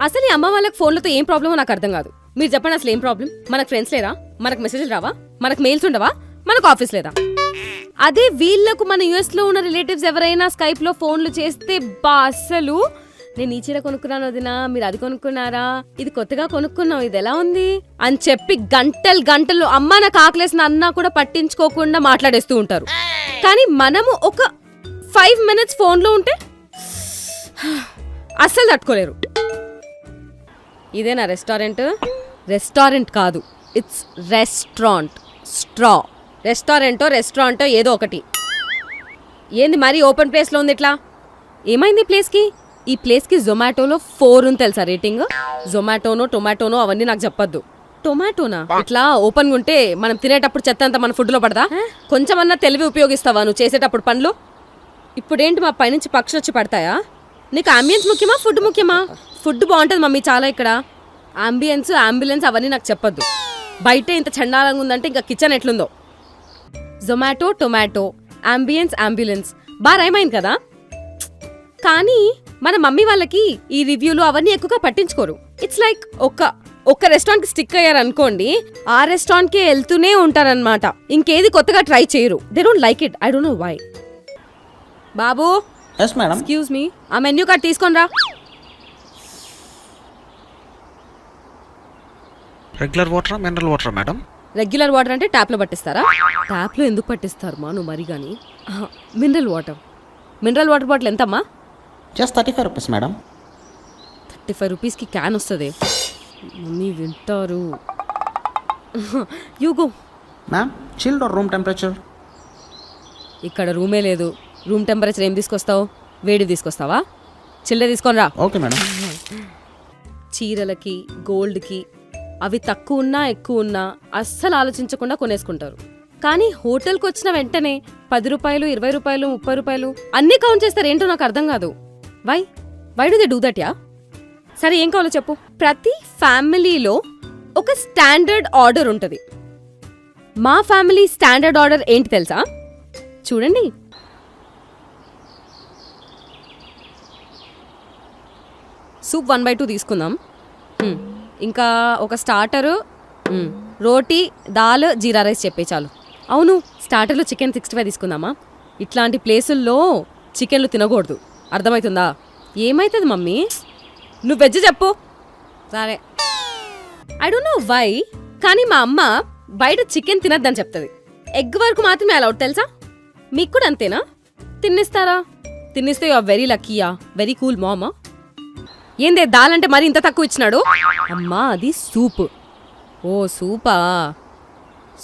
అసలు ఈ అమ్మ వాళ్ళకి ఫోన్లతో ఏం ప్రాబ్లమో నాకు అర్థం కాదు. మీరు చెప్పండి, అసలు ఏం ప్రాబ్లం? మనకు ఫ్రెండ్స్ లేరా? మనకు మెసేజ్లు రావా? మనకు మెయిల్స్ ఉండవా? మనకు ఆఫీస్ లేదా? అదే వీళ్ళకు మన యుఎస్ లో ఉన్న రిలేటివ్స్ ఎవరైనా స్కైప్ లో ఫోన్లు చేస్తే అసలు నేను ఈ చీర కొనుక్కున్నాను వదినా, మీరు అది కొనుక్కున్నారా, ఇది కొత్తగా కొనుక్కున్నాం, ఇది ఎలా ఉంది అని చెప్పి గంటలు గంటలు అమ్మ నాకు ఆకలేసిన అన్నా కూడా పట్టించుకోకుండా మాట్లాడేస్తూ ఉంటారు. కానీ మనము ఒక 5 minutes ఫోన్లో ఉంటే అస్సలు తట్టుకోలేరు. ఇదేనా రెస్టారెంట్? రెస్టారెంట్ కాదు, ఇట్స్ రెస్టారెంట్. స్ట్రా రెస్టారెంటో ఏదో ఒకటి. ఏంది మరీ ఓపెన్ ప్లేస్లో ఉంది ఇట్లా? ఏమైంది ఈ ప్లేస్కి జొమాటోలో 4 ఉంది తెలుసా రేటింగ్? జొమాటోనో టొమాటోనో అవన్నీ నాకు చెప్పొద్దు. టొమాటోనా? ఇట్లా ఓపెన్గా ఉంటే మనం తినేటప్పుడు చెత్త అంతా మన ఫుడ్లో పడదా? కొంచెమన్నా తెలివి ఉపయోగిస్తావా నువ్వు చేసేటప్పుడు పనులు? ఇప్పుడేంటి మా పైనుంచి పక్షులు వచ్చి పడతాయా? నీకు అంబియన్స్ ముఖ్యమా, ఫుడ్ ముఖ్యమా? ఫుడ్ బాగుంటుంది మమ్మీ చాలా ఇక్కడ. అంబులెన్స్ అవన్నీ నాకు చెప్పొద్దు. బయటే ఇంత చండాలంగా ఉందంటే ఇంకా కిచెన్ ఎట్లుందో. జొమాటో టొమాటో, అంబులెన్స్ బాగా రైమైంది కదా. కానీ మన మమ్మీ వాళ్ళకి ఈ రివ్యూలు అవన్నీ ఎక్కువగా పట్టించుకోరు. ఇట్స్ లైక్ ఒక్క రెస్టారెంట్కి స్టిక్ అయ్యారు అనుకోండి, ఆ రెస్టారెంట్కే వెళ్తూనే ఉంటారనమాట. ఇంకేది కొత్తగా ట్రై చేయరు. They don't like it. I don't know why. బాబు, ఎస్ మేడం. ఎక్స్క్యూజ్ మీ, ఆ మెన్యూ కార్డ్ తీసుకొని రా. రెగ్యులర్ వాటరా మినరల్ వాటరా మేడం? రెగ్యులర్ వాటర్ అంటే ట్యాప్లో పట్టిస్తారా? ట్యాప్లో ఎందుకు పట్టిస్తారు మా నువ్వు మరి కానీ. మినరల్ వాటర్ బాటిల్ ఎంతమ్మా? Just 35 rupees madam. 35 రూపీస్కి క్యాన్ వస్తుంది. మమ్మీ వింటారు. You go. Ma'am, chilled or room temperature? ఇక్కడ రూమే లేదు. రూమ్ టెంపరేచర్ ఏం తీసుకొస్తావు? వేడి తీసుకొస్తావా? చిల్లే తీసుకొని రా. Okay madam. చీరలకి గోల్డ్కి అవి తక్కువ ఉన్నా ఎక్కువ ఉన్నా అస్సలు ఆలోచించకుండా కొనేసుకుంటారు. కానీ హోటల్కి వచ్చిన వెంటనే 10 రూపాయలు 20 రూపాయలు 30 రూపాయలు అన్నీ కౌంట్ చేస్తారు. ఏంటో నాకు అర్థం కాదు. Why do they do that yeah? సరే ఏం కావాలో చెప్పు. ప్రతి ఫ్యామిలీలో ఒక స్టాండర్డ్ ఆర్డర్ ఉంటుంది. మా ఫ్యామిలీ స్టాండర్డ్ ఆర్డర్ ఏంటి తెలుసా? చూడండి. సూప్ 1/2 తీసుకుందాం. ఇంకా ఒక స్టార్టరు, రోటీ, దాల్, జీరా రైస్ చెప్పే చాలు. అవును, స్టార్టర్లో చికెన్ 65 తీసుకుందామా? ఇట్లాంటి ప్లేసుల్లో చికెన్లు తినకూడదు, అర్థమవుతుందా? ఏమవుతుంది మమ్మీ? నువ్వు వెజ్ చెప్పు. సరే. ఐ డోంట్ నో వై, కానీ మా అమ్మ బయట చికెన్ తినద్దని చెప్తుంది. ఎగ్ వరకు మాత్రమే అలౌడ్ తెలుసా? మీకు కూడా అంతేనా? తిన్నిస్తే యు ఆర్ వెరీ లక్కీయా, వెరీ కూల్ మామా. ఏందే దాల్ అంటే మరి ఇంత తక్కువ ఇచ్చినాడు? అమ్మా అది సూప్. ఓ సూపా?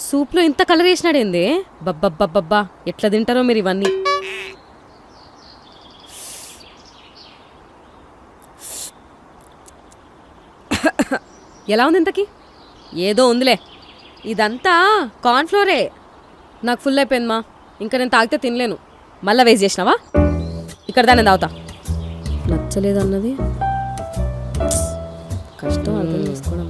సూప్లో ఇంత కలర్ వేసినాడేందే? బబ్బబ్బబ్బబ్బా, ఎట్లా తింటారో మీరు ఇవన్నీ. ఎలా ఉంది ఇంతకి? ఏదో ఉందిలే. ఇదంతా కార్న్ఫ్లోరే. నాకు ఫుల్ అయిపోయింది మా, ఇంకా నేను తాగితే తినలేను. మళ్ళా వేస్ట్ చేసినావా? ఇక్కడ దాన్ని తాగుతా. నచ్చలేదన్నది కష్టం అర్థం చేసుకోవడం.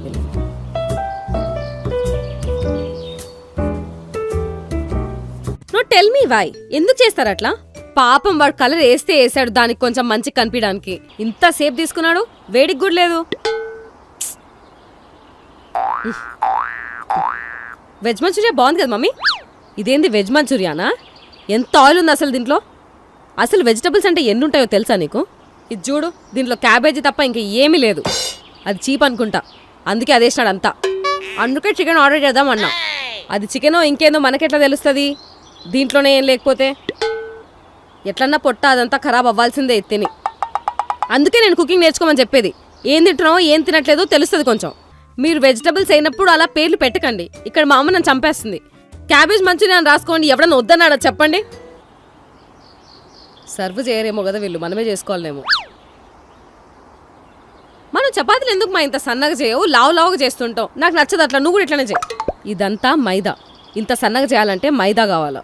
నో టెల్ మీ వై, ఎందుకు చేస్తారు అట్లా? పాపం వాడు కలర్ వేసాడు దానికి కొంచెం మంచి కనిపించడానికి. ఇంత సేపు తీసుకున్నాడు, వేడికి కూడా లేదు. వెజ్ మంచూరియా బాగుంది కదా మమ్మీ? ఇదేంది వెజ్ మంచూరియానా? ఎంత ఆయిల్ ఉంది అసలు దీంట్లో? అసలు వెజిటబుల్స్ అంటే ఎన్ని ఉంటాయో తెలుసా నీకు? ఇది చూడు, దీంట్లో క్యాబేజీ తప్ప ఇంకా ఏమీ లేదు. అది చీప్ అనుకుంటా, అందుకే అదేసినాడు అంతా. అందుకే చికెన్ ఆర్డర్ చేద్దామన్నా. అది చికెనో ఇంకేందో మనకెట్లా తెలుస్తుంది దీంట్లోనే ఏం లేకపోతే? ఎట్లన్నా పొట్ట అదంతా ఖరాబ్ అవ్వాల్సిందే తిని. అందుకే నేను కుకింగ్ నేర్చుకోమని చెప్పేది. ఏం తింటున్నావో ఏం తినట్లేదో తెలుస్తుంది కొంచెం. మీరు వెజిటబుల్స్ అయినప్పుడు అలా పేర్లు పెట్టకండి. ఇక్కడ మా అమ్మ నన్ను చంపేస్తుంది. క్యాబేజ్ మంచూరియా అని రాసుకోండి, ఎవడన్నా వద్దన్నాడా చెప్పండి? సర్వ్ చేయరేమో కదా వీళ్ళు, మనమే చేసుకోవాలేమో. మనం చపాతీలు ఎందుకు మా ఇంత సన్నగా చేయవు? లావుగా చేస్తుంటావు. నాకు నచ్చదు అట్లా, నువ్వు కూడా ఇట్లానే చేయి. ఇదంతా మైదా. ఇంత సన్నగా చేయాలంటే మైదా కావాలా?